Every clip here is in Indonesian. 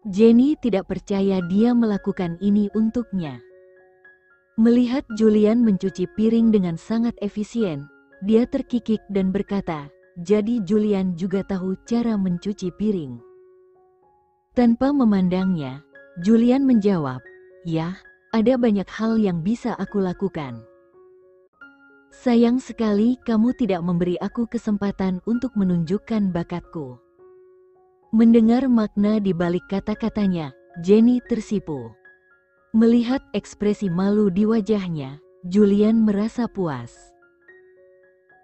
Jenny tidak percaya dia melakukan ini untuknya. Melihat Julian mencuci piring dengan sangat efisien, dia terkikik dan berkata, "Jadi Julian juga tahu cara mencuci piring?" Tanpa memandangnya, Julian menjawab, "Ya, ada banyak hal yang bisa aku lakukan. Sayang sekali kamu tidak memberi aku kesempatan untuk menunjukkan bakatku." Mendengar makna di balik kata-katanya, Jenny tersipu. Melihat ekspresi malu di wajahnya, Julian merasa puas.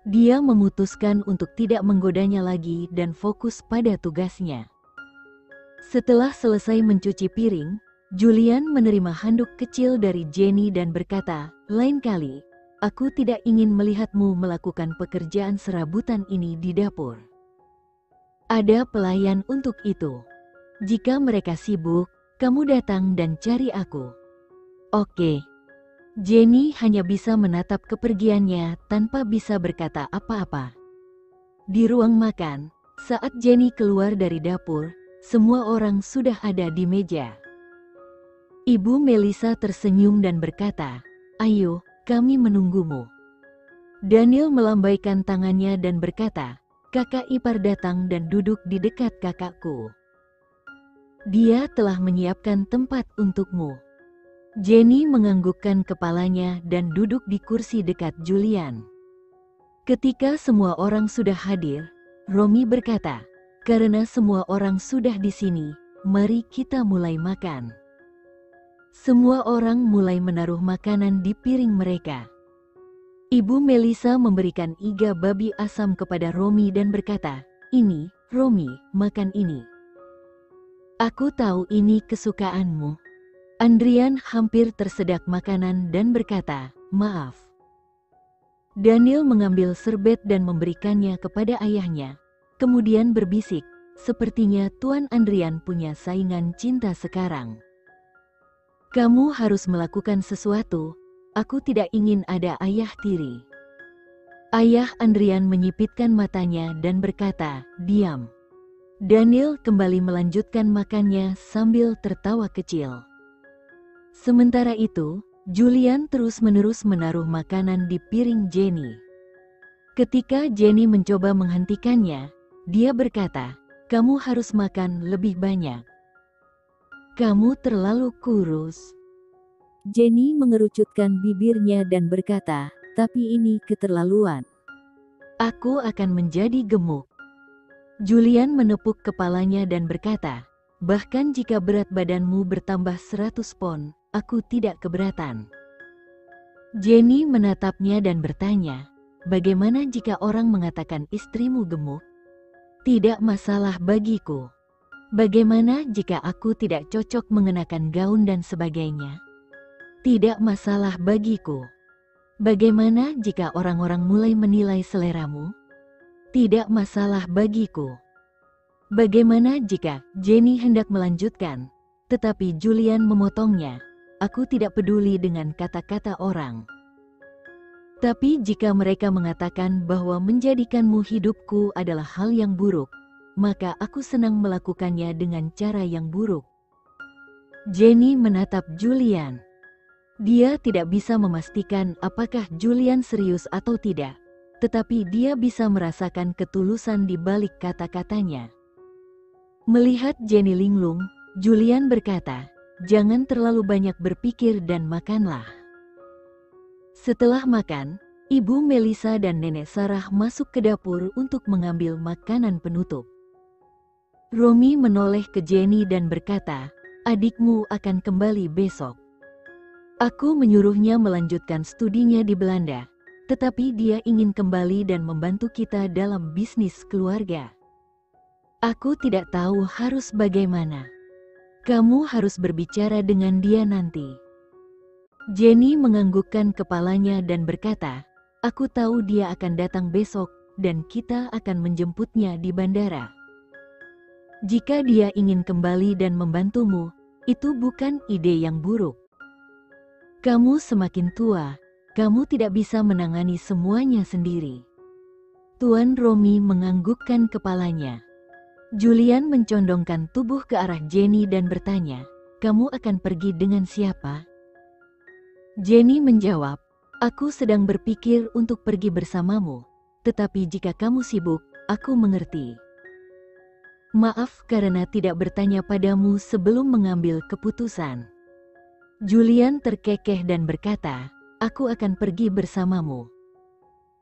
Dia memutuskan untuk tidak menggodanya lagi dan fokus pada tugasnya. Setelah selesai mencuci piring, Julian menerima handuk kecil dari Jenny dan berkata, "Lain kali, aku tidak ingin melihatmu melakukan pekerjaan serabutan ini di dapur. Ada pelayan untuk itu. Jika mereka sibuk, kamu datang dan cari aku." "Oke." Jenny hanya bisa menatap kepergiannya tanpa bisa berkata apa-apa. Di ruang makan, saat Jenny keluar dari dapur, semua orang sudah ada di meja. Ibu Melissa tersenyum dan berkata, "Ayo, kami menunggumu." Daniel melambaikan tangannya dan berkata, "Kakak ipar datang dan duduk di dekat kakakku. Dia telah menyiapkan tempat untukmu." Jenny menganggukkan kepalanya dan duduk di kursi dekat Julian. Ketika semua orang sudah hadir, Romy berkata, "Karena semua orang sudah di sini, mari kita mulai makan." Semua orang mulai menaruh makanan di piring mereka. Ibu Melissa memberikan iga babi asam kepada Romy dan berkata, "Ini, Romy, makan ini. Aku tahu ini kesukaanmu." Andrian hampir tersedak makanan dan berkata, "Maaf." Daniel mengambil serbet dan memberikannya kepada ayahnya, kemudian berbisik, "Sepertinya Tuan Andrian punya saingan cinta sekarang. Kamu harus melakukan sesuatu, aku tidak ingin ada ayah tiri." Ayah Andrian menyipitkan matanya dan berkata, "Diam." Daniel kembali melanjutkan makannya sambil tertawa kecil. Sementara itu, Julian terus-menerus menaruh makanan di piring Jenny. Ketika Jenny mencoba menghentikannya, dia berkata, "Kamu harus makan lebih banyak. Kamu terlalu kurus." Jenny mengerucutkan bibirnya dan berkata, "Tapi ini keterlaluan. Aku akan menjadi gemuk." Julian menepuk kepalanya dan berkata, "Bahkan jika berat badanmu bertambah 100 pon, aku tidak keberatan." Jenny menatapnya dan bertanya, "Bagaimana jika orang mengatakan istrimu gemuk?" "Tidak masalah bagiku. Bagaimana jika aku tidak cocok mengenakan gaun dan sebagainya?" "Tidak masalah bagiku. Bagaimana jika orang-orang mulai menilai seleramu?" "Tidak masalah bagiku." Bagaimana jika Jenny hendak melanjutkan, tetapi Julian memotongnya, "Aku tidak peduli dengan kata-kata orang. Tapi jika mereka mengatakan bahwa menjadikanmu hidupku adalah hal yang buruk, maka aku senang melakukannya dengan cara yang buruk." Jenny menatap Julian. Dia tidak bisa memastikan apakah Julian serius atau tidak, tetapi dia bisa merasakan ketulusan di balik kata-katanya. Melihat Jenny linglung, Julian berkata, "Jangan terlalu banyak berpikir dan makanlah." Setelah makan, Ibu Melissa dan Nenek Sarah masuk ke dapur untuk mengambil makanan penutup. Romy menoleh ke Jenny dan berkata, "Adikmu akan kembali besok. Aku menyuruhnya melanjutkan studinya di Belanda, tetapi dia ingin kembali dan membantu kita dalam bisnis keluarga. Aku tidak tahu harus bagaimana. Kamu harus berbicara dengan dia nanti." Jenny menganggukkan kepalanya dan berkata, "Aku tahu dia akan datang besok, dan kita akan menjemputnya di bandara. Jika dia ingin kembali dan membantumu, itu bukan ide yang buruk. Kamu semakin tua, kamu tidak bisa menangani semuanya sendiri." Tuan Romy menganggukkan kepalanya. Julian mencondongkan tubuh ke arah Jenny dan bertanya, "Kamu akan pergi dengan siapa?" Jenny menjawab, "Aku sedang berpikir untuk pergi bersamamu, tetapi jika kamu sibuk, aku mengerti. Maaf karena tidak bertanya padamu sebelum mengambil keputusan." Julian terkekeh dan berkata, "Aku akan pergi bersamamu.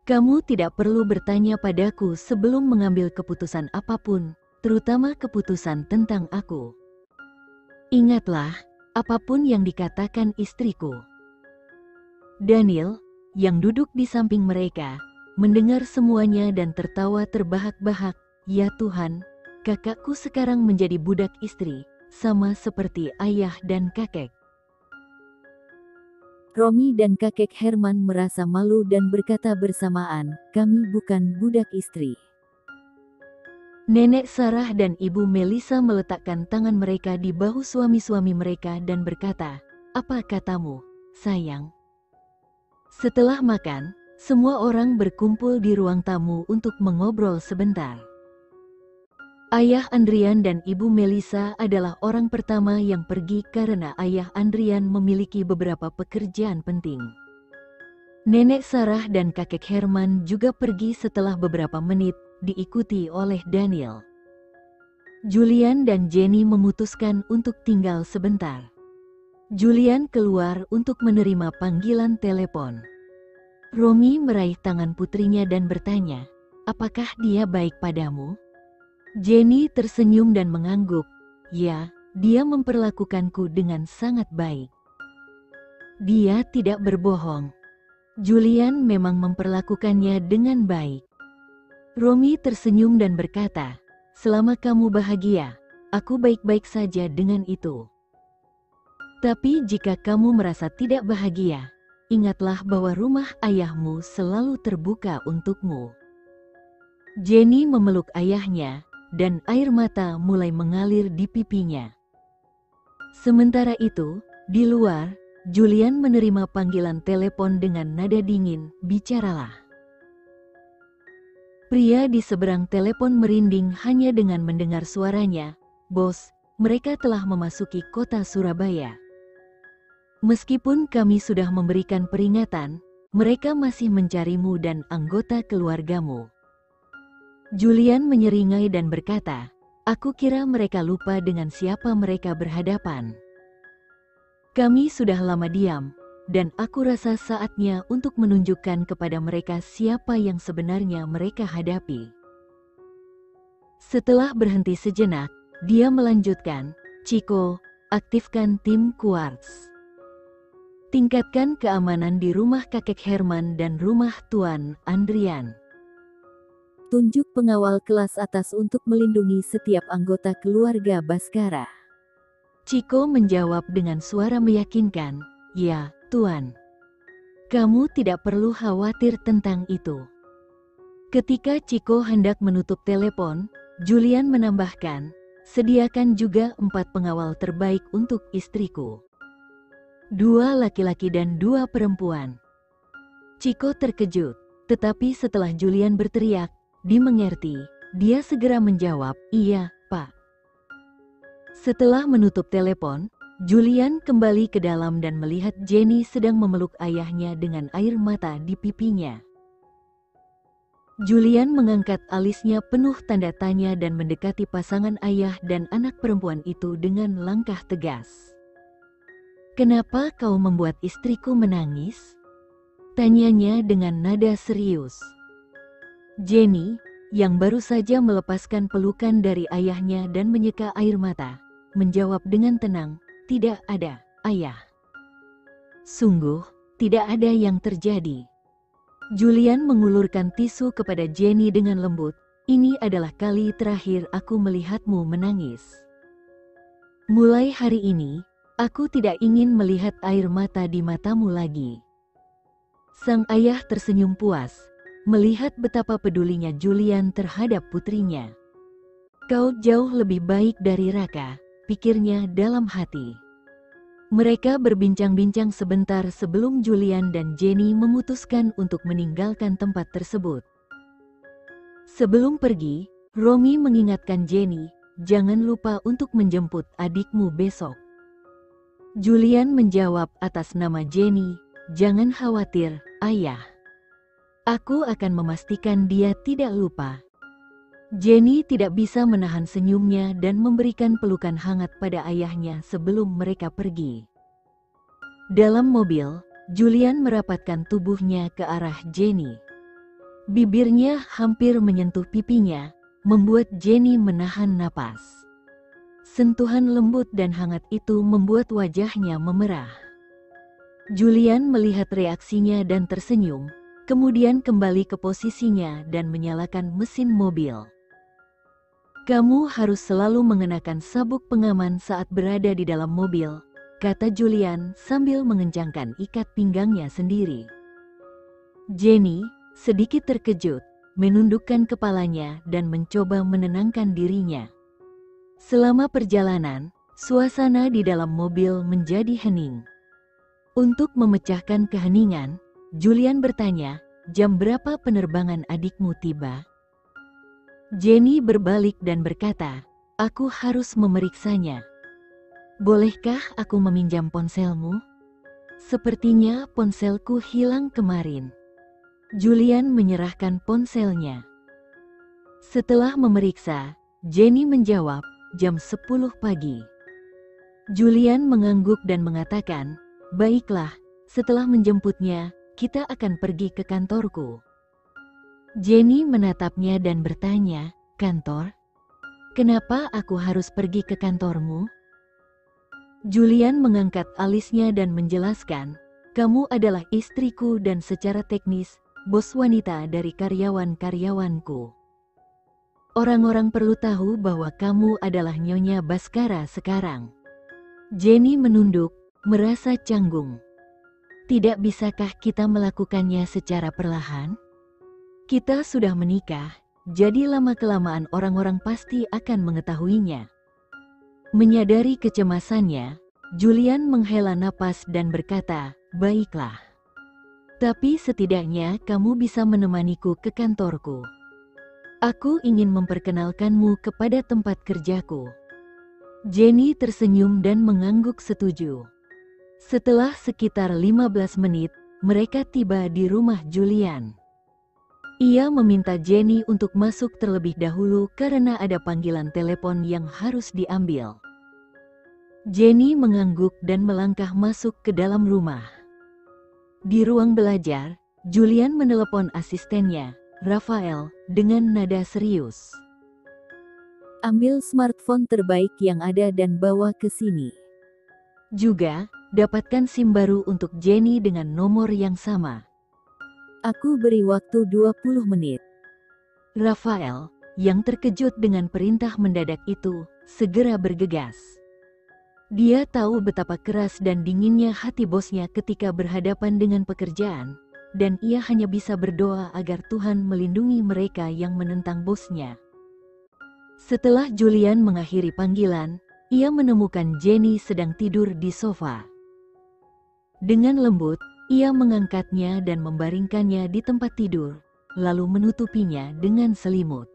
Kamu tidak perlu bertanya padaku sebelum mengambil keputusan apapun, terutama keputusan tentang aku. Ingatlah, apapun yang dikatakan istriku." Daniel, yang duduk di samping mereka, mendengar semuanya dan tertawa terbahak-bahak. "Ya Tuhan, kakakku sekarang menjadi budak istri, sama seperti ayah dan kakek." Romy dan kakek Herman merasa malu dan berkata bersamaan, "Kami bukan budak istri." Nenek Sarah dan Ibu Melissa meletakkan tangan mereka di bahu suami-suami mereka dan berkata, "Apa katamu, sayang?" Setelah makan, semua orang berkumpul di ruang tamu untuk mengobrol sebentar. Ayah Andrian dan Ibu Melissa adalah orang pertama yang pergi karena ayah Andrian memiliki beberapa pekerjaan penting. Nenek Sarah dan kakek Herman juga pergi setelah beberapa menit, diikuti oleh Daniel. Julian dan Jenny memutuskan untuk tinggal sebentar. Julian keluar untuk menerima panggilan telepon. Romy meraih tangan putrinya dan bertanya, "Apakah dia baik padamu?" Jenny tersenyum dan mengangguk, "Ya, dia memperlakukanku dengan sangat baik." Dia tidak berbohong. Julian memang memperlakukannya dengan baik. Romy tersenyum dan berkata, "Selama kamu bahagia, aku baik-baik saja dengan itu. Tapi jika kamu merasa tidak bahagia, ingatlah bahwa rumah ayahmu selalu terbuka untukmu." Jenny memeluk ayahnya, dan air mata mulai mengalir di pipinya. Sementara itu, di luar, Julian menerima panggilan telepon dengan nada dingin, "Bicaralah." Pria di seberang telepon merinding hanya dengan mendengar suaranya, "Bos, mereka telah memasuki kota Surabaya. Meskipun kami sudah memberikan peringatan, mereka masih mencarimu dan anggota keluargamu." Julian menyeringai dan berkata, "Aku kira mereka lupa dengan siapa mereka berhadapan. Kami sudah lama diam, dan aku rasa saatnya untuk menunjukkan kepada mereka siapa yang sebenarnya mereka hadapi." Setelah berhenti sejenak, dia melanjutkan, "Chico, aktifkan tim Quartz. Tingkatkan keamanan di rumah kakek Herman dan rumah Tuan Andrian. Tunjuk pengawal kelas atas untuk melindungi setiap anggota keluarga Baskara." Chico menjawab dengan suara meyakinkan, "Ya, Tuan. Kamu tidak perlu khawatir tentang itu." Ketika Chico hendak menutup telepon, Julian menambahkan, "Sediakan juga 4 pengawal terbaik untuk istriku. 2 laki-laki dan 2 perempuan." Chico terkejut, tetapi setelah Julian berteriak, dimengerti, dia segera menjawab, "Iya, Pak." Setelah menutup telepon, Julian kembali ke dalam dan melihat Jenny sedang memeluk ayahnya dengan air mata di pipinya. Julian mengangkat alisnya penuh tanda tanya dan mendekati pasangan ayah dan anak perempuan itu dengan langkah tegas. "Kenapa kau membuat istriku menangis?" tanyanya dengan nada serius. Jenny, yang baru saja melepaskan pelukan dari ayahnya dan menyeka air mata, menjawab dengan tenang, "Tidak ada, Ayah. Sungguh, tidak ada yang terjadi." Julian mengulurkan tisu kepada Jenny dengan lembut, "Ini adalah kali terakhir aku melihatmu menangis. Mulai hari ini, aku tidak ingin melihat air mata di matamu lagi." Sang ayah tersenyum puas, melihat betapa pedulinya Julian terhadap putrinya. "Kau jauh lebih baik dari Raka," pikirnya dalam hati. Mereka berbincang-bincang sebentar sebelum Julian dan Jenny memutuskan untuk meninggalkan tempat tersebut. Sebelum pergi, Romi mengingatkan Jenny, jangan lupa untuk menjemput adikmu besok. Julian menjawab atas nama Jenny, jangan khawatir, ayah. Aku akan memastikan dia tidak lupa. Jenny tidak bisa menahan senyumnya dan memberikan pelukan hangat pada ayahnya sebelum mereka pergi. Dalam mobil, Julian merapatkan tubuhnya ke arah Jenny. Bibirnya hampir menyentuh pipinya, membuat Jenny menahan napas. Sentuhan lembut dan hangat itu membuat wajahnya memerah. Julian melihat reaksinya dan tersenyum, kemudian kembali ke posisinya dan menyalakan mesin mobil. Kamu harus selalu mengenakan sabuk pengaman saat berada di dalam mobil, kata Julian sambil mengencangkan ikat pinggangnya sendiri. Jenny, sedikit terkejut, menundukkan kepalanya dan mencoba menenangkan dirinya. Selama perjalanan, suasana di dalam mobil menjadi hening. Untuk memecahkan keheningan, Julian bertanya, jam berapa penerbangan adikmu tiba? Jenny berbalik dan berkata, aku harus memeriksanya. Bolehkah aku meminjam ponselmu? Sepertinya ponselku hilang kemarin. Julian menyerahkan ponselnya. Setelah memeriksa, Jenny menjawab, jam 10 pagi. Julian mengangguk dan mengatakan, baiklah, setelah menjemputnya, kita akan pergi ke kantorku. Jenny menatapnya dan bertanya, kantor? Kenapa aku harus pergi ke kantormu? Julian mengangkat alisnya dan menjelaskan, kamu adalah istriku dan secara teknis, bos wanita dari karyawan-karyawanku. Orang-orang perlu tahu bahwa kamu adalah Nyonya Baskara sekarang. Jenny menunduk, merasa canggung. Tidak bisakah kita melakukannya secara perlahan? Kita sudah menikah, jadi lama-kelamaan orang-orang pasti akan mengetahuinya. Menyadari kecemasannya, Julian menghela napas dan berkata, baiklah. Tapi setidaknya kamu bisa menemaniku ke kantorku. Aku ingin memperkenalkanmu kepada tempat kerjaku. Jenny tersenyum dan mengangguk setuju. Setelah sekitar 15 menit, mereka tiba di rumah Julian. Ia meminta Jenny untuk masuk terlebih dahulu karena ada panggilan telepon yang harus diambil. Jenny mengangguk dan melangkah masuk ke dalam rumah. Di ruang belajar, Julian menelepon asistennya, Rafael, dengan nada serius. Ambil smartphone terbaik yang ada dan bawa ke sini. Juga, dapatkan SIM baru untuk Jenny dengan nomor yang sama. Aku beri waktu 20 menit. Rafael, yang terkejut dengan perintah mendadak itu, segera bergegas. Dia tahu betapa keras dan dinginnya hati bosnya ketika berhadapan dengan pekerjaan, dan ia hanya bisa berdoa agar Tuhan melindungi mereka yang menentang bosnya. Setelah Julian mengakhiri panggilan, ia menemukan Jenny sedang tidur di sofa. Dengan lembut, ia mengangkatnya dan membaringkannya di tempat tidur, lalu menutupinya dengan selimut.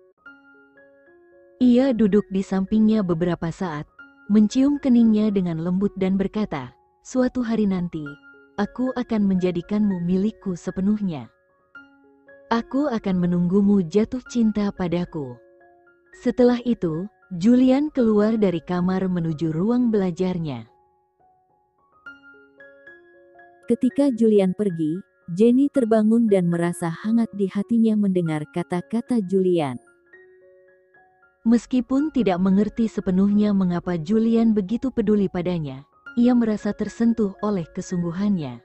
Ia duduk di sampingnya beberapa saat, mencium keningnya dengan lembut dan berkata, suatu hari nanti, aku akan menjadikanmu milikku sepenuhnya. Aku akan menunggumu jatuh cinta padaku. Setelah itu, Julian keluar dari kamar menuju ruang belajarnya. Ketika Julian pergi, Jenny terbangun dan merasa hangat di hatinya mendengar kata-kata Julian. Meskipun tidak mengerti sepenuhnya mengapa Julian begitu peduli padanya, ia merasa tersentuh oleh kesungguhannya.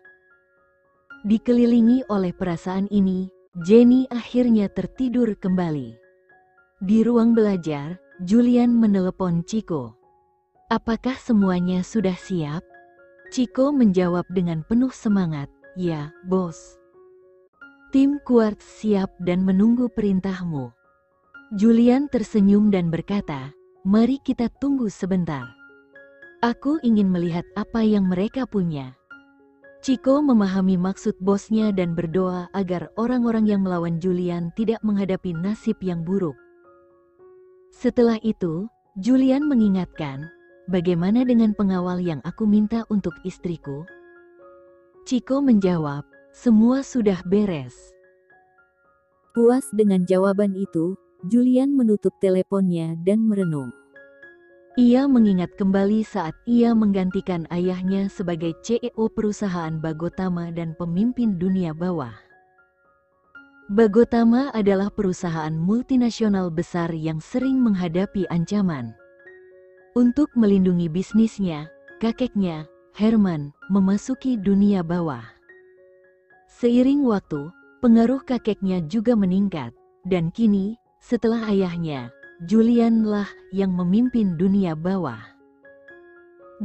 Dikelilingi oleh perasaan ini, Jenny akhirnya tertidur kembali. Di ruang belajar, Julian menelepon Chico. Apakah semuanya sudah siap? Chico menjawab dengan penuh semangat, ya, bos. Tim Quartz siap dan menunggu perintahmu. Julian tersenyum dan berkata, mari kita tunggu sebentar. Aku ingin melihat apa yang mereka punya. Chico memahami maksud bosnya dan berdoa agar orang-orang yang melawan Julian tidak menghadapi nasib yang buruk. Setelah itu, Julian mengingatkan, bagaimana dengan pengawal yang aku minta untuk istriku? Chico menjawab, semua sudah beres. Puas dengan jawaban itu, Julian menutup teleponnya dan merenung. Ia mengingat kembali saat ia menggantikan ayahnya sebagai CEO perusahaan Bagotama dan pemimpin dunia bawah. Bagotama adalah perusahaan multinasional besar yang sering menghadapi ancaman. Untuk melindungi bisnisnya, kakeknya, Herman, memasuki dunia bawah. Seiring waktu, pengaruh kakeknya juga meningkat, dan kini, setelah ayahnya, Julian lah yang memimpin dunia bawah.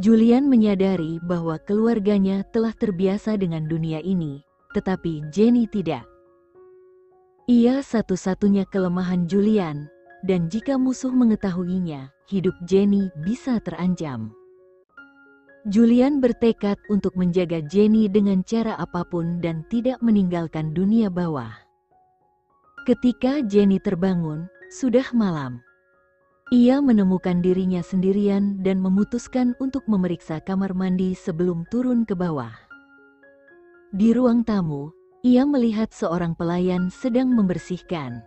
Julian menyadari bahwa keluarganya telah terbiasa dengan dunia ini, tetapi Jenny tidak. Ia satu-satunya kelemahan Julian, dan jika musuh mengetahuinya, hidup Jenny bisa terancam. Julian bertekad untuk menjaga Jenny dengan cara apapun dan tidak meninggalkan dunia bawah. Ketika Jenny terbangun, sudah malam. Ia menemukan dirinya sendirian dan memutuskan untuk memeriksa kamar mandi sebelum turun ke bawah. Di ruang tamu, ia melihat seorang pelayan sedang membersihkan.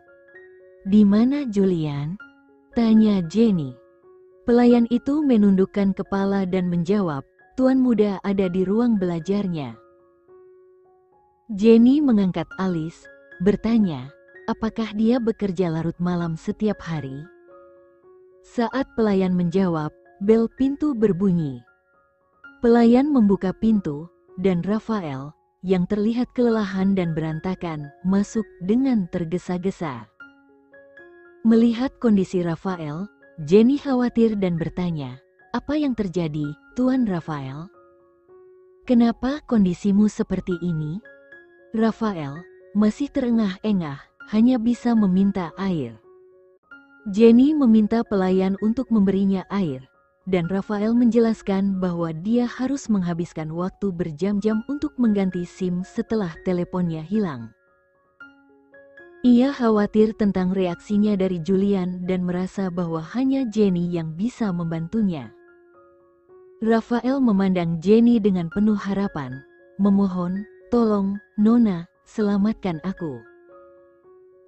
"Di mana Julian?" tanya Jenny. Pelayan itu menundukkan kepala dan menjawab, "Tuan muda ada di ruang belajarnya." Jenny mengangkat alis, bertanya, apakah dia bekerja larut malam setiap hari? Saat pelayan menjawab, bel pintu berbunyi. Pelayan membuka pintu, dan Rafael, yang terlihat kelelahan dan berantakan, masuk dengan tergesa-gesa. Melihat kondisi Rafael, Jenny khawatir dan bertanya, "Apa yang terjadi, Tuan Rafael? Kenapa kondisimu seperti ini?" Rafael, masih terengah-engah, hanya bisa meminta air. Jenny meminta pelayan untuk memberinya air, dan Rafael menjelaskan bahwa dia harus menghabiskan waktu berjam-jam untuk mengganti SIM setelah teleponnya hilang. Ia khawatir tentang reaksinya dari Julian dan merasa bahwa hanya Jenny yang bisa membantunya. Rafael memandang Jenny dengan penuh harapan, memohon, "Tolong, Nona, selamatkan aku.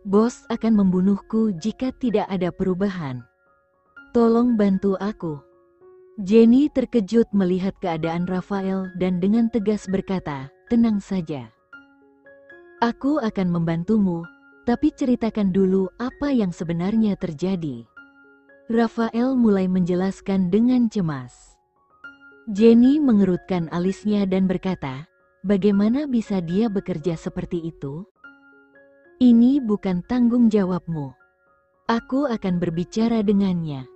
Bos akan membunuhku jika tidak ada perubahan. Tolong bantu aku." Jenny terkejut melihat keadaan Rafael dan dengan tegas berkata, "Tenang saja. Aku akan membantumu, tapi ceritakan dulu apa yang sebenarnya terjadi." Rafael mulai menjelaskan dengan cemas. Jenny mengerutkan alisnya dan berkata, "Bagaimana bisa dia bekerja seperti itu? Ini bukan tanggung jawabmu. Aku akan berbicara dengannya.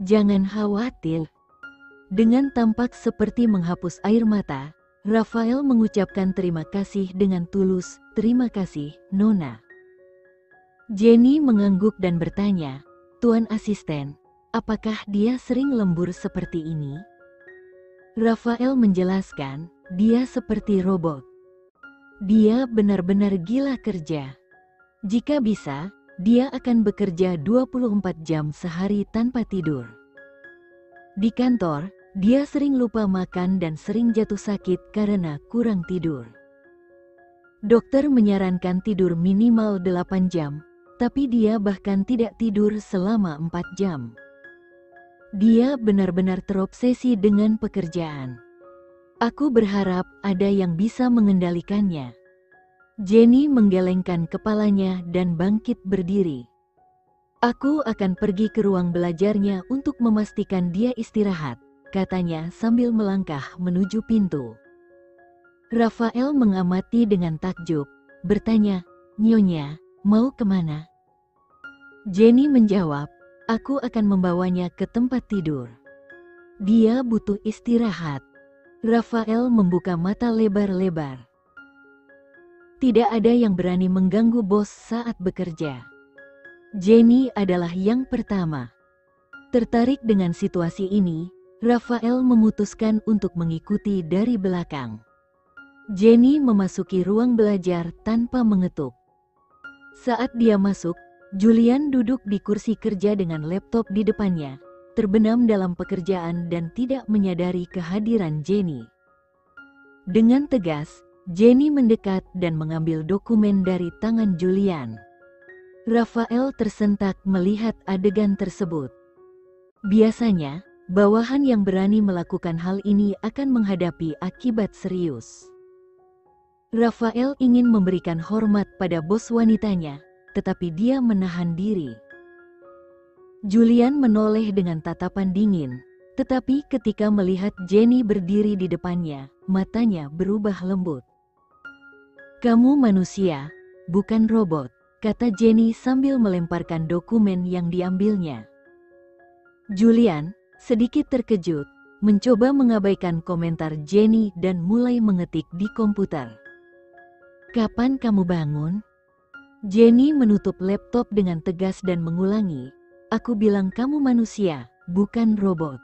Jangan khawatir." Dengan tampak seperti menghapus air mata, Rafael mengucapkan terima kasih dengan tulus, "Terima kasih, Nona." Jenny mengangguk dan bertanya, "Tuan asisten, apakah dia sering lembur seperti ini?" Rafael menjelaskan, "Dia seperti robot. Dia benar-benar gila kerja. Jika bisa, dia akan bekerja 24 jam sehari tanpa tidur. Di kantor, dia sering lupa makan dan sering jatuh sakit karena kurang tidur. Dokter menyarankan tidur minimal 8 jam, tapi dia bahkan tidak tidur selama 4 jam. Dia benar-benar terobsesi dengan pekerjaan. Aku berharap ada yang bisa mengendalikannya." Jenny menggelengkan kepalanya dan bangkit berdiri. "Aku akan pergi ke ruang belajarnya untuk memastikan dia istirahat," katanya sambil melangkah menuju pintu. Rafael mengamati dengan takjub, bertanya, "Nyonya, mau kemana?" Jenny menjawab, "Aku akan membawanya ke tempat tidur. Dia butuh istirahat." Rafael membuka mata lebar-lebar. Tidak ada yang berani mengganggu bos saat bekerja. Jenny adalah yang pertama. Tertarik dengan situasi ini, Rafael memutuskan untuk mengikuti dari belakang. Jenny memasuki ruang belajar tanpa mengetuk. Saat dia masuk, Julian duduk di kursi kerja dengan laptop di depannya, terbenam dalam pekerjaan dan tidak menyadari kehadiran Jenny. Dengan tegas, Jenny mendekat dan mengambil dokumen dari tangan Julian. Rafael tersentak melihat adegan tersebut. Biasanya, bawahan yang berani melakukan hal ini akan menghadapi akibat serius. Rafael ingin memberikan hormat pada bos wanitanya, tetapi dia menahan diri. Julian menoleh dengan tatapan dingin, tetapi ketika melihat Jenny berdiri di depannya, matanya berubah lembut. "Kamu manusia, bukan robot," kata Jenny sambil melemparkan dokumen yang diambilnya. Julian, sedikit terkejut, mencoba mengabaikan komentar Jenny dan mulai mengetik di komputer. "Kapan kamu bangun?" Jenny menutup laptop dengan tegas dan mengulangi, "Aku bilang kamu manusia, bukan robot."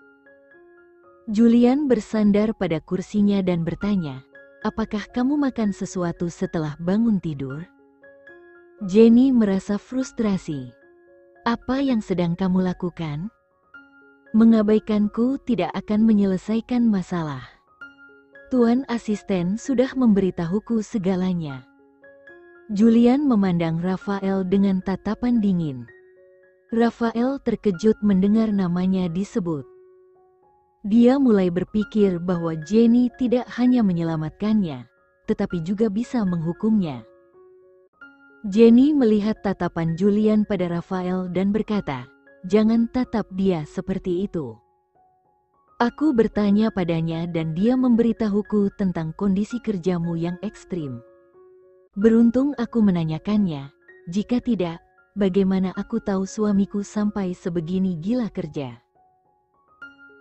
Julian bersandar pada kursinya dan bertanya, "Apakah kamu makan sesuatu setelah bangun tidur?" Jenny merasa frustrasi. "Apa yang sedang kamu lakukan? Mengabaikanku tidak akan menyelesaikan masalah. Tuan asisten sudah memberitahuku segalanya." Julian memandang Rafael dengan tatapan dingin. Rafael terkejut mendengar namanya disebut. Dia mulai berpikir bahwa Jenny tidak hanya menyelamatkannya, tetapi juga bisa menghukumnya. Jenny melihat tatapan Julian pada Rafael dan berkata, "Jangan tatap dia seperti itu. Aku bertanya padanya dan dia memberitahuku tentang kondisi kerjamu yang ekstrim. Beruntung aku menanyakannya, jika tidak, bagaimana aku tahu suamiku sampai sebegini gila kerja?"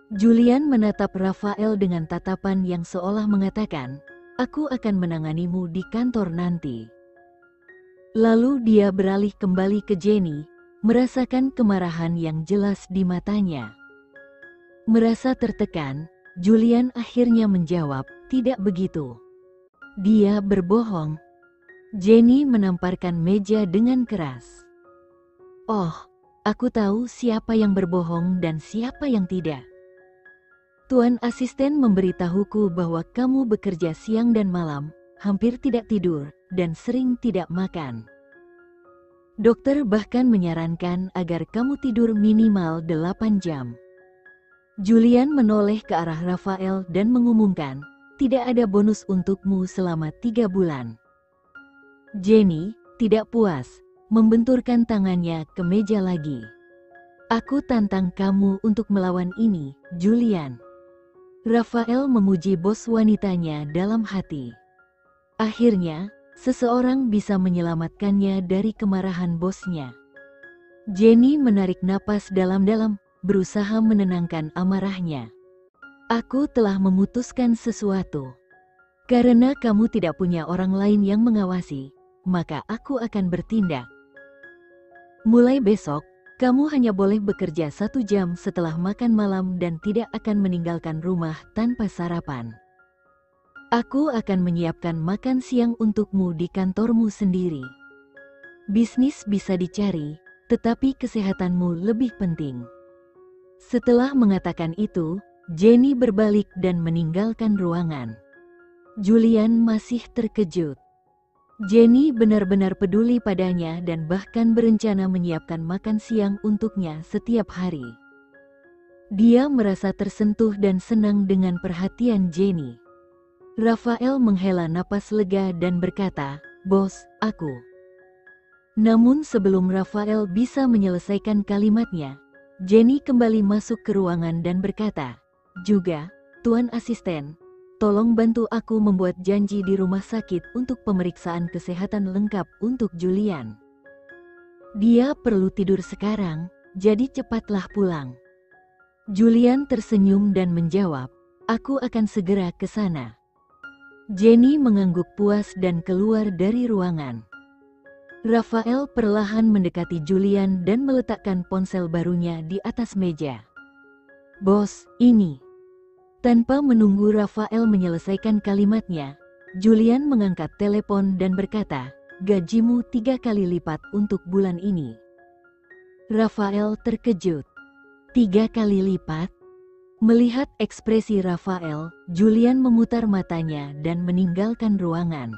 Julian menatap Rafael dengan tatapan yang seolah mengatakan, "Aku akan menanganimu di kantor nanti." Lalu dia beralih kembali ke Jenny, merasakan kemarahan yang jelas di matanya. Merasa tertekan, Julian akhirnya menjawab, "Tidak begitu. Dia berbohong." Jenny menamparkan meja dengan keras. "Oh, aku tahu siapa yang berbohong dan siapa yang tidak. Tuan asisten memberitahuku bahwa kamu bekerja siang dan malam, hampir tidak tidur, dan sering tidak makan. Dokter bahkan menyarankan agar kamu tidur minimal 8 jam. Julian menoleh ke arah Rafael dan mengumumkan, "Tidak ada bonus untukmu selama 3 bulan. Jenny, tidak puas, membenturkan tangannya ke meja lagi. "Aku tantang kamu untuk melawan ini, Julian." Rafael memuji bos wanitanya dalam hati. Akhirnya, seseorang bisa menyelamatkannya dari kemarahan bosnya. Jenny menarik napas dalam-dalam, berusaha menenangkan amarahnya. "Aku telah memutuskan sesuatu. Karena kamu tidak punya orang lain yang mengawasi, maka aku akan bertindak. Mulai besok, kamu hanya boleh bekerja 1 jam setelah makan malam dan tidak akan meninggalkan rumah tanpa sarapan. Aku akan menyiapkan makan siang untukmu di kantormu sendiri. Bisnis bisa dicari, tetapi kesehatanmu lebih penting." Setelah mengatakan itu, Jenny berbalik dan meninggalkan ruangan. Julian masih terkejut. Jenny benar-benar peduli padanya dan bahkan berencana menyiapkan makan siang untuknya setiap hari. Dia merasa tersentuh dan senang dengan perhatian Jenny. Rafael menghela napas lega dan berkata, "Bos, aku." Namun sebelum Rafael bisa menyelesaikan kalimatnya, Jenny kembali masuk ke ruangan dan berkata, "Juga, Tuan Asisten, tolong bantu aku membuat janji di rumah sakit untuk pemeriksaan kesehatan lengkap untuk Julian. Dia perlu tidur sekarang, jadi cepatlah pulang." Julian tersenyum dan menjawab, "Aku akan segera ke sana." Jenny mengangguk puas dan keluar dari ruangan. Rafael perlahan mendekati Julian dan meletakkan ponsel barunya di atas meja. "Bos, ini." Tanpa menunggu Rafael menyelesaikan kalimatnya, Julian mengangkat telepon dan berkata, "Gajimu 3 kali lipat untuk bulan ini." Rafael terkejut. 3 kali lipat? Melihat ekspresi Rafael, Julian memutar matanya dan meninggalkan ruangan.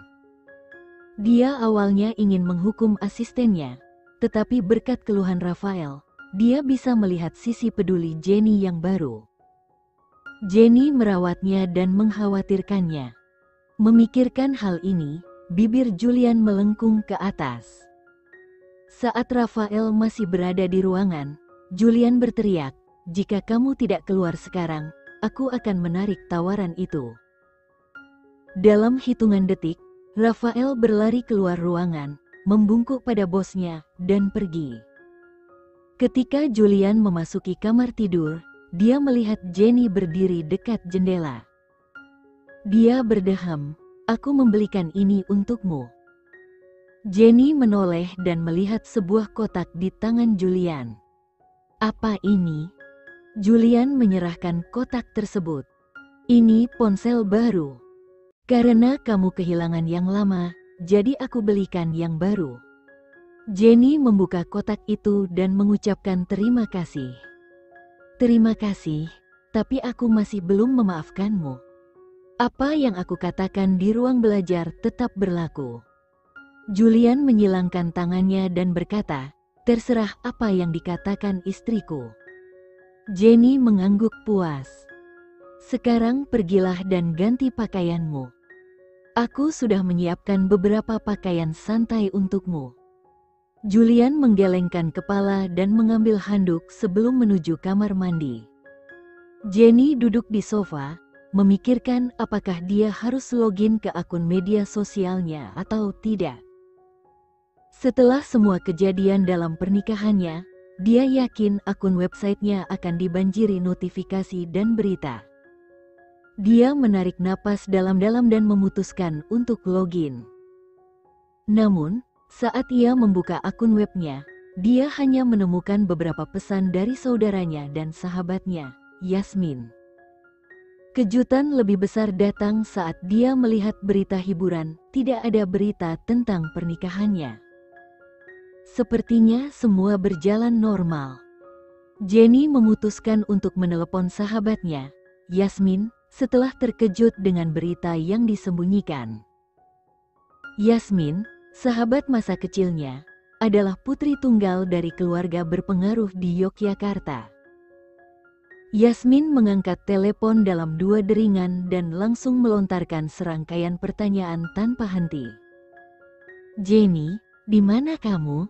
Dia awalnya ingin menghukum asistennya, tetapi berkat keluhan Rafael, dia bisa melihat sisi peduli Jenny yang baru. Jenny merawatnya dan mengkhawatirkannya. Memikirkan hal ini, bibir Julian melengkung ke atas. Saat Rafael masih berada di ruangan, Julian berteriak, "Jika kamu tidak keluar sekarang, aku akan menarik tawaran itu." Dalam hitungan detik, Rafael berlari keluar ruangan, membungkuk pada bosnya, dan pergi. Ketika Julian memasuki kamar tidur, dia melihat Jenny berdiri dekat jendela. Dia berdeham, "Aku membelikan ini untukmu." Jenny menoleh dan melihat sebuah kotak di tangan Julian. "Apa ini?" Julian menyerahkan kotak tersebut. "Ini ponsel baru. Karena kamu kehilangan yang lama, jadi aku belikan yang baru." Jenny membuka kotak itu dan mengucapkan terima kasih. "Terima kasih, tapi aku masih belum memaafkanmu. Apa yang aku katakan di ruang belajar tetap berlaku." Julian menyilangkan tangannya dan berkata, "Terserah apa yang dikatakan istriku." Jenny mengangguk puas. "Sekarang pergilah dan ganti pakaianmu. Aku sudah menyiapkan beberapa pakaian santai untukmu." Julian menggelengkan kepala dan mengambil handuk sebelum menuju kamar mandi. Jenny duduk di sofa, memikirkan apakah dia harus login ke akun media sosialnya atau tidak. Setelah semua kejadian dalam pernikahannya, dia yakin akun websitenya akan dibanjiri notifikasi dan berita. Dia menarik napas dalam-dalam dan memutuskan untuk login. Namun, saat ia membuka akun webnya, dia hanya menemukan beberapa pesan dari saudaranya dan sahabatnya, Yasmin. Kejutan lebih besar datang saat dia melihat berita hiburan, tidak ada berita tentang pernikahannya. Sepertinya semua berjalan normal. Jenny memutuskan untuk menelepon sahabatnya, Yasmin, setelah terkejut dengan berita yang disembunyikan. Yasmin, sahabat masa kecilnya, adalah putri tunggal dari keluarga berpengaruh di Yogyakarta. Yasmin mengangkat telepon dalam 2 deringan dan langsung melontarkan serangkaian pertanyaan tanpa henti. "Jenny, di mana kamu?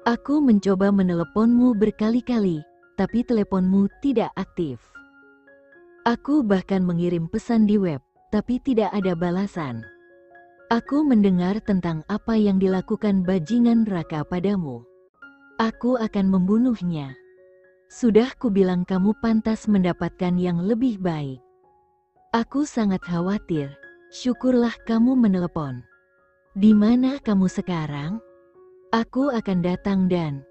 Aku mencoba meneleponmu berkali-kali, tapi teleponmu tidak aktif. Aku bahkan mengirim pesan di web, tapi tidak ada balasan. Aku mendengar tentang apa yang dilakukan bajingan Raka padamu. Aku akan membunuhnya. Sudah kubilang kamu pantas mendapatkan yang lebih baik. Aku sangat khawatir. Syukurlah kamu menelepon. Di mana kamu sekarang? Aku akan datang dan..."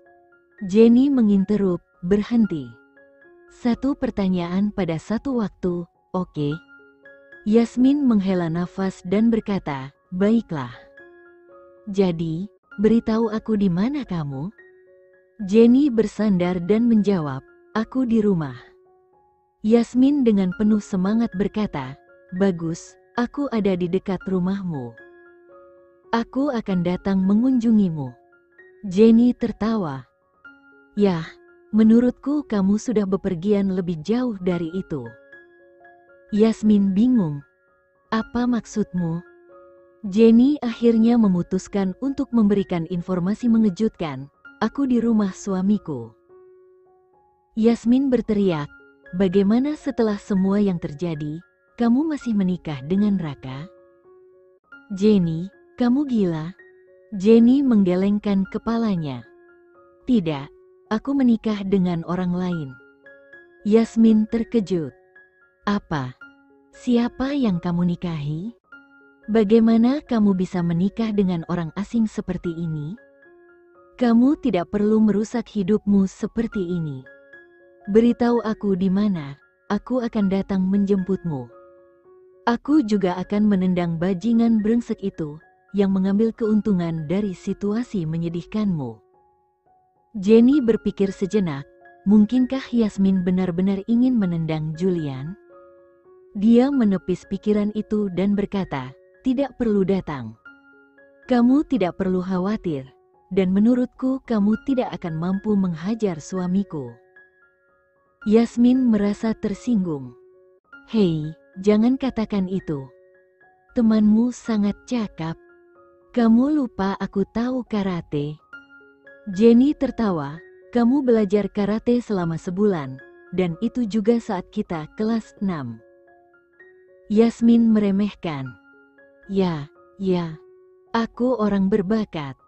Jenny menginterup, "Berhenti. Satu pertanyaan pada satu waktu, oke?" Yasmin menghela nafas dan berkata, "Baiklah. Jadi, beritahu aku di mana kamu?" Jenny bersandar dan menjawab, "Aku di rumah." Yasmin dengan penuh semangat berkata, "Bagus, aku ada di dekat rumahmu. Aku akan datang mengunjungimu." Jenny tertawa. "Yah, menurutku kamu sudah bepergian lebih jauh dari itu." Yasmin bingung. "Apa maksudmu?" Jenny akhirnya memutuskan untuk memberikan informasi mengejutkan, "Aku di rumah suamiku." Yasmin berteriak, "Bagaimana setelah semua yang terjadi, kamu masih menikah dengan Raka?" "Jenny, kamu gila?" Jenny menggelengkan kepalanya. "Tidak, aku menikah dengan orang lain." Yasmin terkejut. "Apa? Siapa yang kamu nikahi? Bagaimana kamu bisa menikah dengan orang asing seperti ini? Kamu tidak perlu merusak hidupmu seperti ini. Beritahu aku di mana, aku akan datang menjemputmu. Aku juga akan menendang bajingan brengsek itu, yang mengambil keuntungan dari situasi menyedihkanmu." Jenny berpikir sejenak, mungkinkah Yasmin benar-benar ingin menendang Julian? Dia menepis pikiran itu dan berkata, tidak perlu datang. Kamu tidak perlu khawatir, dan menurutku kamu tidak akan mampu menghajar suamiku. Yasmin merasa tersinggung. Hei, jangan katakan itu. Temanmu sangat cakap. Kamu lupa aku tahu karate. Jenny tertawa, kamu belajar karate selama sebulan, dan itu juga saat kita kelas 6. Yasmin meremehkan. Ya, aku orang berbakat.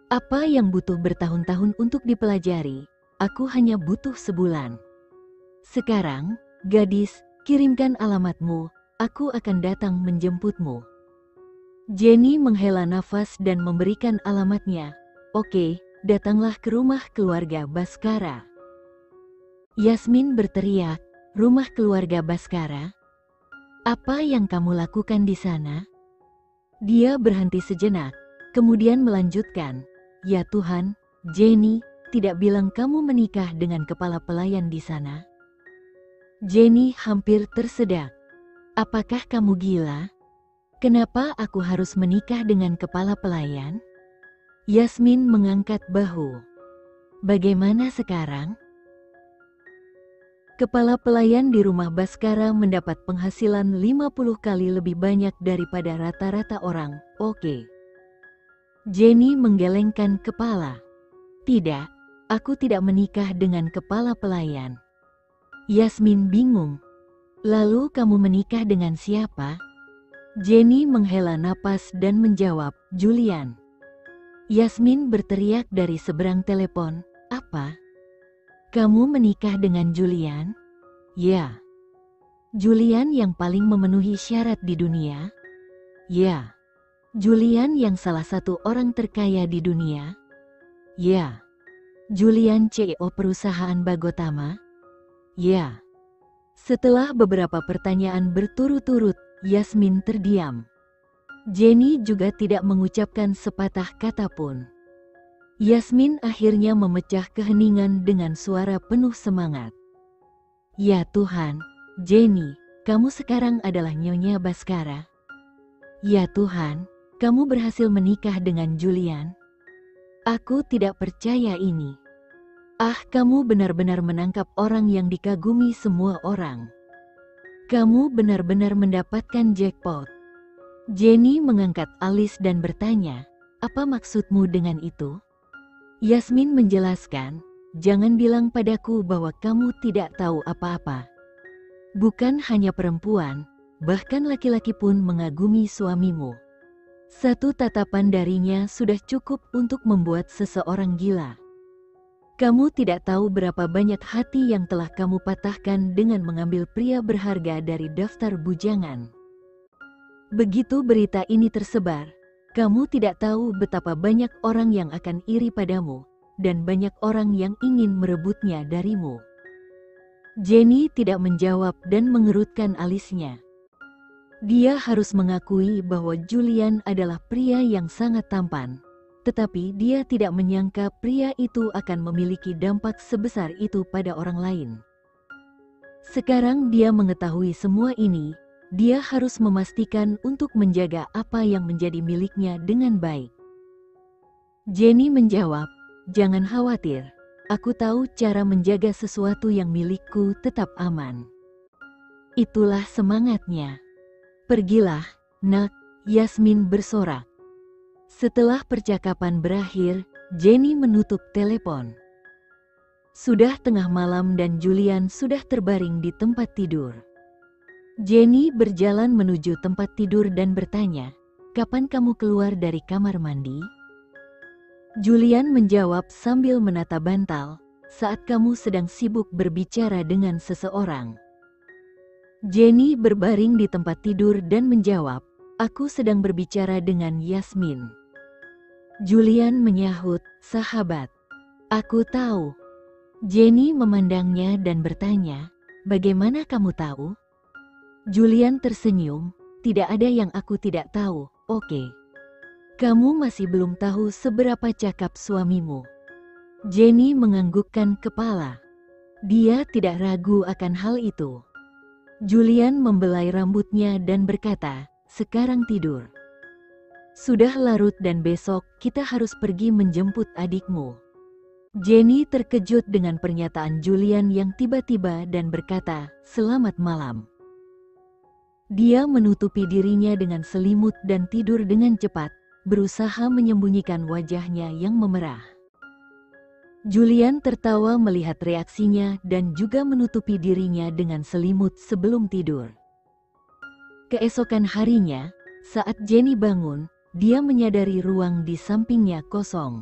Apa yang butuh bertahun-tahun untuk dipelajari, aku hanya butuh sebulan. Sekarang, gadis, kirimkan alamatmu, aku akan datang menjemputmu. Jenny menghela nafas dan memberikan alamatnya. Oke. Datanglah ke rumah keluarga Baskara. Yasmin berteriak, rumah keluarga Baskara? Apa yang kamu lakukan di sana? Dia berhenti sejenak, kemudian melanjutkan, ya Tuhan, Jenny, tidak bilang kamu menikah dengan kepala pelayan di sana? Jenny hampir tersedak. Apakah kamu gila? Kenapa aku harus menikah dengan kepala pelayan? Yasmin mengangkat bahu. Bagaimana sekarang? Kepala pelayan di rumah Baskara mendapat penghasilan 50 kali lebih banyak daripada rata-rata orang. Oke. Jenny menggelengkan kepala. Tidak, aku tidak menikah dengan kepala pelayan. Yasmin bingung. Lalu kamu menikah dengan siapa? Jenny menghela napas dan menjawab, Julian. Yasmin berteriak dari seberang telepon, apa? Kamu menikah dengan Julian? Ya. Julian yang paling memenuhi syarat di dunia? Ya. Julian yang salah satu orang terkaya di dunia? Ya. Julian CEO perusahaan Bagotama? Ya. Setelah beberapa pertanyaan berturut-turut, Yasmin terdiam. Jenny juga tidak mengucapkan sepatah kata pun. Yasmin akhirnya memecah keheningan dengan suara penuh semangat. Ya Tuhan, Jenny, kamu sekarang adalah Nyonya Baskara. Ya Tuhan, kamu berhasil menikah dengan Julian. Aku tidak percaya ini. Kamu benar-benar menangkap orang yang dikagumi semua orang. Kamu benar-benar mendapatkan jackpot. Jenny mengangkat alis dan bertanya, apa maksudmu dengan itu? Yasmin menjelaskan, jangan bilang padaku bahwa kamu tidak tahu apa-apa. Bukan hanya perempuan, bahkan laki-laki pun mengagumi suamimu. Satu tatapan darinya sudah cukup untuk membuat seseorang gila. Kamu tidak tahu berapa banyak hati yang telah kamu patahkan dengan mengambil pria berharga dari daftar bujangan. Begitu berita ini tersebar, kamu tidak tahu betapa banyak orang yang akan iri padamu, dan banyak orang yang ingin merebutnya darimu. Jenny tidak menjawab dan mengerutkan alisnya. Dia harus mengakui bahwa Julian adalah pria yang sangat tampan, tetapi dia tidak menyangka pria itu akan memiliki dampak sebesar itu pada orang lain. Sekarang dia mengetahui semua ini. Dia harus memastikan untuk menjaga apa yang menjadi miliknya dengan baik. Jenny menjawab, jangan khawatir, aku tahu cara menjaga sesuatu yang milikku tetap aman. Itulah semangatnya. Pergilah, nak, Yasmin bersorak. Setelah percakapan berakhir, Jenny menutup telepon. Sudah tengah malam dan Julian sudah terbaring di tempat tidur. Jenny berjalan menuju tempat tidur dan bertanya, kapan kamu keluar dari kamar mandi? Julian menjawab sambil menata bantal, saat kamu sedang sibuk berbicara dengan seseorang. Jenny berbaring di tempat tidur dan menjawab, aku sedang berbicara dengan Yasmin. Julian menyahut, sahabat. Aku tahu. Jenny memandangnya dan bertanya, bagaimana kamu tahu? Julian tersenyum, tidak ada yang aku tidak tahu, oke. Kamu masih belum tahu seberapa cakap suamimu. Jenny menganggukkan kepala. Dia tidak ragu akan hal itu. Julian membelai rambutnya dan berkata, "Sekarang tidur. Sudah larut dan besok kita harus pergi menjemput adikmu." Jenny terkejut dengan pernyataan Julian yang tiba-tiba dan berkata, "Selamat malam." Dia menutupi dirinya dengan selimut dan tidur dengan cepat, berusaha menyembunyikan wajahnya yang memerah. Julian tertawa melihat reaksinya dan juga menutupi dirinya dengan selimut sebelum tidur. Keesokan harinya, saat Jenny bangun, dia menyadari ruang di sampingnya kosong.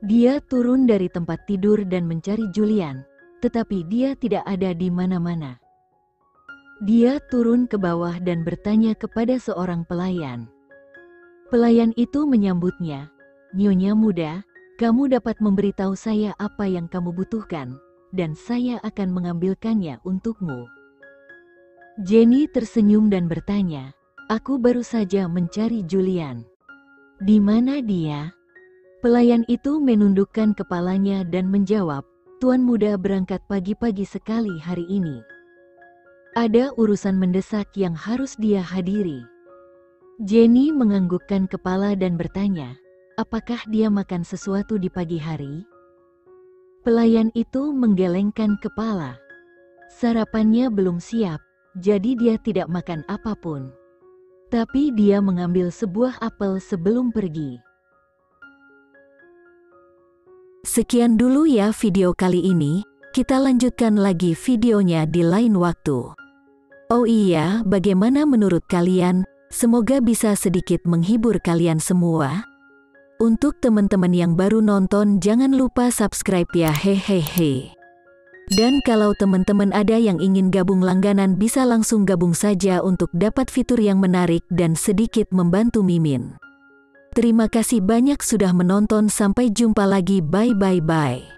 Dia turun dari tempat tidur dan mencari Julian, tetapi dia tidak ada di mana-mana. Dia turun ke bawah dan bertanya kepada seorang pelayan. Pelayan itu menyambutnya, "Nyonya muda, kamu dapat memberitahu saya apa yang kamu butuhkan, dan saya akan mengambilkannya untukmu." Jenny tersenyum dan bertanya, "Aku baru saja mencari Julian. Di mana dia?" Pelayan itu menundukkan kepalanya dan menjawab, "Tuan muda berangkat pagi-pagi sekali hari ini. Ada urusan mendesak yang harus dia hadiri." Jenny menganggukkan kepala dan bertanya, "Apakah dia makan sesuatu di pagi hari?" Pelayan itu menggelengkan kepala. Sarapannya belum siap, jadi dia tidak makan apapun. Tapi dia mengambil sebuah apel sebelum pergi. Sekian dulu ya video kali ini, kita lanjutkan lagi videonya di lain waktu. Oh iya, bagaimana menurut kalian? Semoga bisa sedikit menghibur kalian semua. Untuk teman-teman yang baru nonton, jangan lupa subscribe ya, hehehe. Dan kalau teman-teman ada yang ingin gabung langganan, bisa langsung gabung saja untuk dapat fitur yang menarik dan sedikit membantu Mimin. Terima kasih banyak sudah menonton, sampai jumpa lagi, bye.